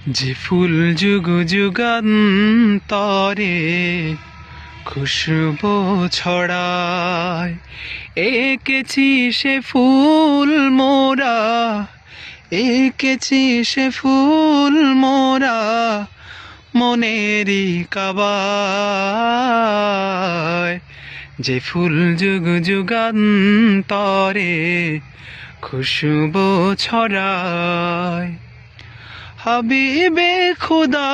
যে ফুল যুগ যুগান্তরে খুশবু ছড়ায়, এঁকেছি সে ফুল মোরা, এঁকেছি সে ফুল মোরা মনেরই কাবায়। যে ফুল যুগ যুগান্তরে খুশবু ছড়ায়, হাবিবে খুদা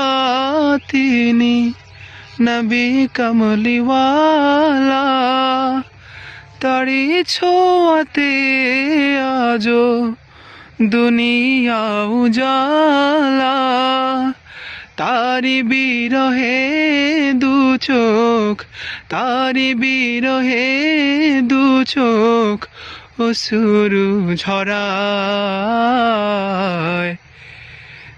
তিনি নবী কমলিওয়ালা, তারি ছোঁয়াতে আজো দুনিয়া উজালা। তারি বিরহে দু চোখ, তারি বিরহে দু চোখ অশ্রু ঝরায়।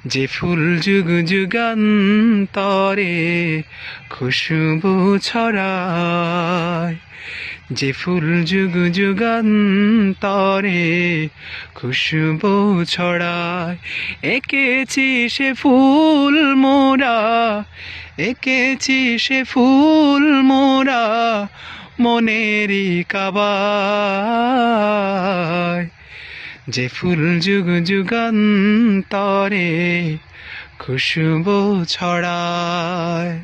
যে ফুল যুগ যুগান্তরে খুশবু ছড়ায়, যে ফুল যুগ যুগান্তরে খুশবু ছড়ায়। এঁকেছি সে ফুল মোরা, এঁকেছি সে ফুল মোরা মনেরই কাবায়। যে ফুল যুগ যুগান্তরে খুশবু ছড়ায়।